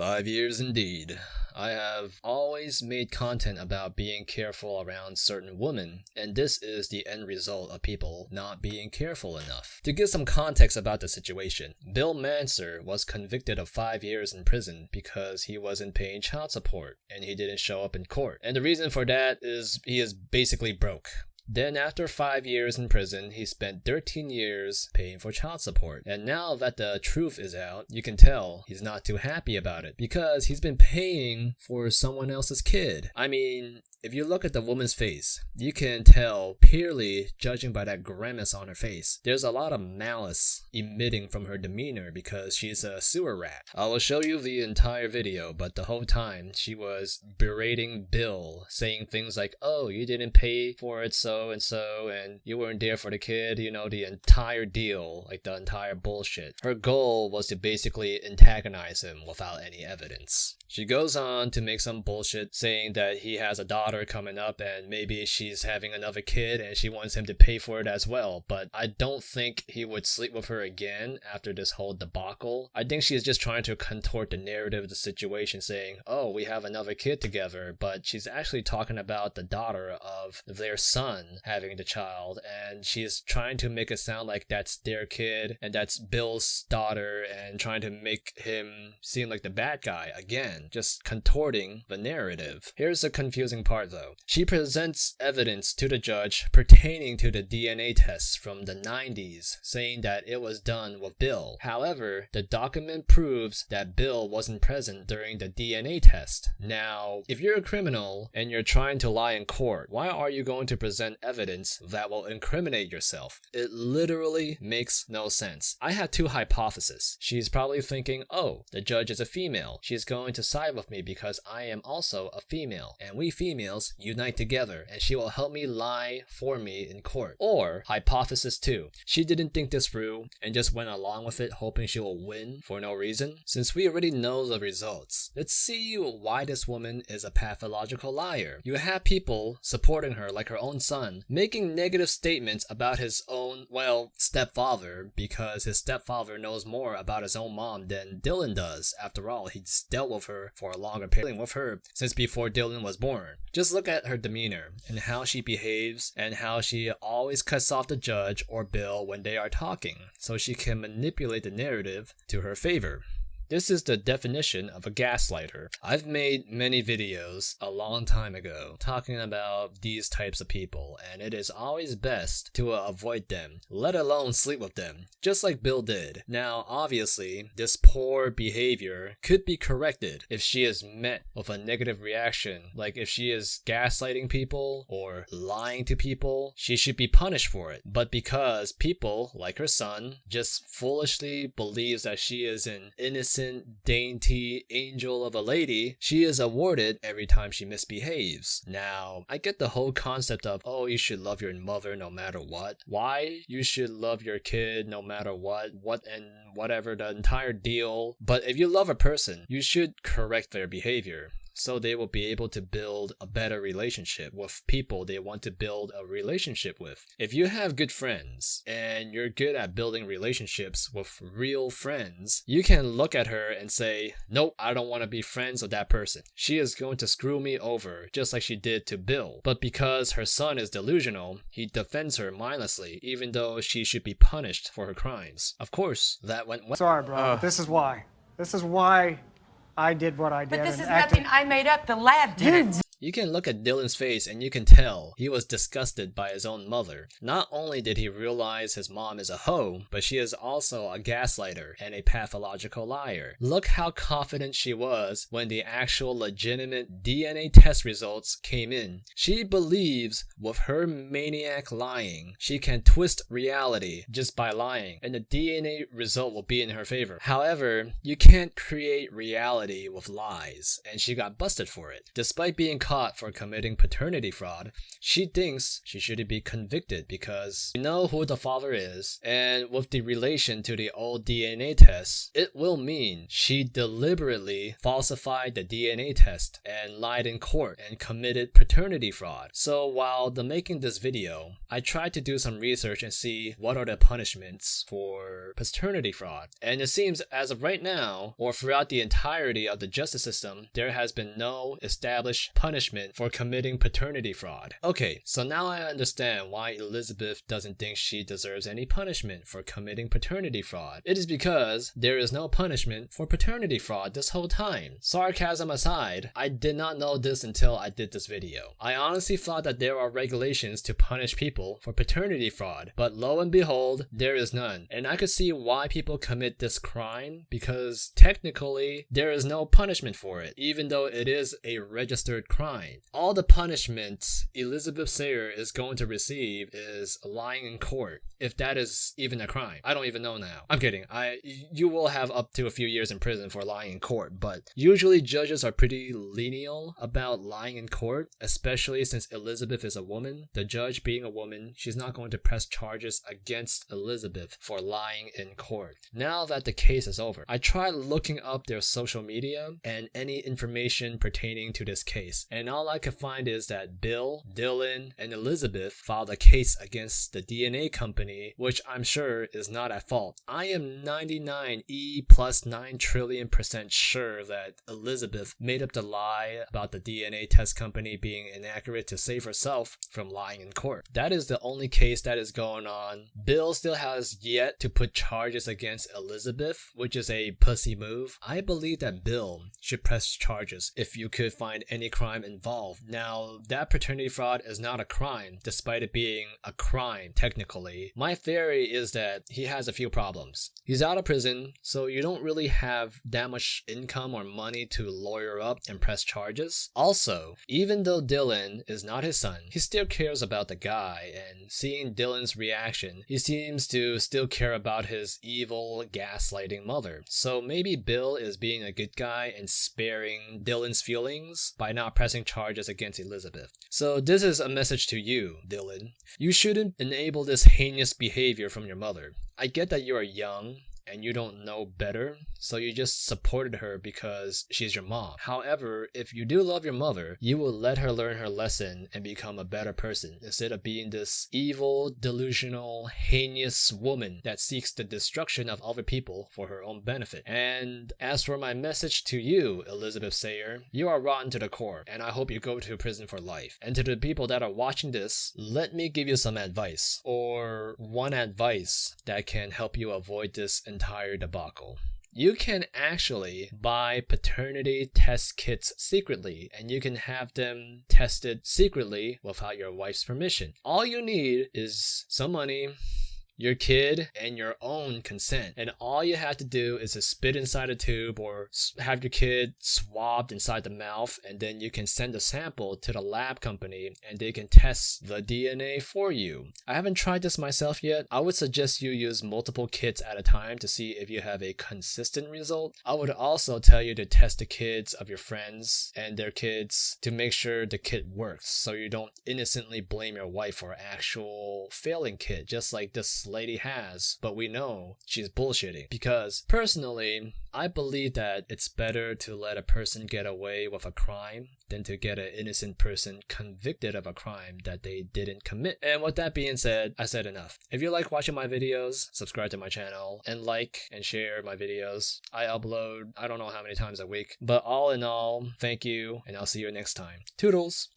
5 years indeed. I have always made content about being careful around certain women, and this is the end result of people not being careful enough. To give some context about the situation, Bill Manser was convicted of 5 years in prison because he wasn't paying child support and he didn't show up in court. And the reason for that is he is basically broke. Then after 5 years in prison, he spent 13 years paying for child support. And now that the truth is out, you can tell he's not too happy about it because he's been paying for someone else's kid. I mean, if you look at the woman's face, you can tell purely judging by that grimace on her face. There's a lot of malice emitting from her demeanor because she's a sewer rat. I will show you the entire video, but the whole time she was berating Bill, saying things like, oh, you didn't pay for it so and so, and you weren't there for the kid, you know, the entire deal, like the entire bullshit. Her goal was to basically antagonize him without any evidence. She goes on to make some bullshit saying that he has a daughter coming up and maybe she's having another kid and she wants him to pay for it as well, but I don't think he would sleep with her again after this whole debacle. I think she's just trying to contort the narrative of the situation, saying, oh, we have another kid together, but she's actually talking about the daughter of their son having the child, and she's trying to make it sound like that's their kid and that's Bill's daughter, and trying to make him seem like the bad guy again, just contorting the narrative. Here's the confusing part though. She presents evidence to the judge pertaining to the DNA tests from the 90s, saying that it was done with Bill. However, the document proves that Bill wasn't present during the DNA test. Now, if you're a criminal and you're trying to lie in court, why are you going to present evidence that will incriminate yourself? It literally makes no sense. I had two hypotheses. She's probably thinking, oh, the judge is a female. She's going to side with me because I am also a female, and we females unite together, and she will help me lie for me in court. Or hypothesis 2, she didn't think this through and just went along with it hoping she will win for no reason. Since we already know the results, let's see why this woman is a pathological liar. You have people supporting her like her own son, making negative statements about his own, well, stepfather, because his stepfather knows more about his own mom than Dylan does. After all, he's dealt with her for a longer period with her since before Dylan was born. Just look at her demeanor and how she behaves and how she always cuts off the judge or Bill when they are talking, so she can manipulate the narrative to her favor. This is the definition of a gaslighter. I've made many videos a long time ago talking about these types of people, and it is always best to avoid them, let alone sleep with them, just like Bill did. Now, obviously, this poor behavior could be corrected if she is met with a negative reaction, like if she is gaslighting people or lying to people, she should be punished for it. But because people, like her son, just foolishly believes that she is an innocent, dainty angel of a lady, she is awarded every time she misbehaves. Now, I get the whole concept of, oh, you should love your mother no matter what. Why you should love your kid no matter what and whatever, the entire deal. But if you love a person, you should correct their behavior, so they will be able to build a better relationship with people they want to build a relationship with. If you have good friends and you're good at building relationships with real friends, you can look at her and say, nope, I don't want to be friends with that person. She is going to screw me over just like she did to Bill. But because her son is delusional, he defends her mindlessly, even though she should be punished for her crimes. Of course, that went well. Sorry, bro, but this is why. This is why I did what I did. But this is nothing I made up. The lab did it. You can look at Dylan's face and you can tell he was disgusted by his own mother. Not only did he realize his mom is a hoe, but she is also a gaslighter and a pathological liar. Look how confident she was when the actual legitimate DNA test results came in. She believes with her maniac lying, she can twist reality just by lying, and the DNA result will be in her favor. However, you can't create reality with lies, and she got busted for it. Despite being caught for committing paternity fraud, she thinks she shouldn't be convicted because we know who the father is, and with the relation to the old DNA test, it will mean she deliberately falsified the DNA test and lied in court and committed paternity fraud. So while making this video, I tried to do some research and see what are the punishments for paternity fraud. And it seems as of right now, or throughout the entirety of the justice system, there has been no established punishment for committing paternity fraud. Okay, so now I understand why Elizabeth doesn't think she deserves any punishment for committing paternity fraud. It is because there is no punishment for paternity fraud this whole time. Sarcasm aside, I did not know this until I did this video. I honestly thought that there are regulations to punish people for paternity fraud, but lo and behold, there is none. And I could see why people commit this crime, because technically there is no punishment for it, even though it is a registered crime. All the punishments Elizabeth Sayer is going to receive is lying in court, if that is even a crime. I don't even know now. I'm kidding. You will have up to a few years in prison for lying in court, but usually judges are pretty lenient about lying in court, especially since Elizabeth is a woman. The judge being a woman, she's not going to press charges against Elizabeth for lying in court. Now that the case is over, I tried looking up their social media and any information pertaining to this case, and all I could find is that Bill, Dylan, and Elizabeth filed a case against the DNA company, which I'm sure is not at fault. I am 99E+9 trillion% sure that Elizabeth made up the lie about the DNA test company being inaccurate to save herself from lying in court. That is the only case that is going on. Bill still has yet to put charges against Elizabeth, which is a pussy move. I believe that Bill should press charges if you could find any crime involved. Now, that paternity fraud is not a crime, despite it being a crime technically. My theory is that he has a few problems. He's out of prison, so you don't really have that much income or money to lawyer up and press charges. Also, even though Dylan is not his son, he still cares about the guy, and seeing Dylan's reaction, he seems to still care about his evil, gaslighting mother. So maybe Bill is being a good guy and sparing Dylan's feelings by not pressing charges against Elizabeth. So this is a message to you, Dylan. You shouldn't enable this heinous behavior from your mother. I get that you are young and you don't know better, so you just supported her because she's your mom. However, if you do love your mother, you will let her learn her lesson and become a better person, instead of being this evil, delusional, heinous woman that seeks the destruction of other people for her own benefit. And as for my message to you, Elizabeth Sayer, you are rotten to the core, and I hope you go to prison for life. And to the people that are watching this, let me give you some advice, or one advice that can help you avoid this entire debacle. You can actually buy paternity test kits secretly, and you can have them tested secretly without your wife's permission. All you need is some money, your kid, and your own consent. And all you have to do is to spit inside a tube or have your kid swabbed inside the mouth, and then you can send a sample to the lab company and they can test the DNA for you. I haven't tried this myself yet. I would suggest you use multiple kits at a time to see if you have a consistent result. I would also tell you to test the kids of your friends and their kids to make sure the kit works, so you don't innocently blame your wife for an actual failing kit, just like this lady has, but we know she's bullshitting. Because personally, I believe that it's better to let a person get away with a crime than to get an innocent person convicted of a crime that they didn't commit. And with that being said, I said enough. If you like watching my videos, subscribe to my channel and like and share my videos. I upload I don't know how many times a week, but all in all, thank you, and I'll see you next time. Toodles!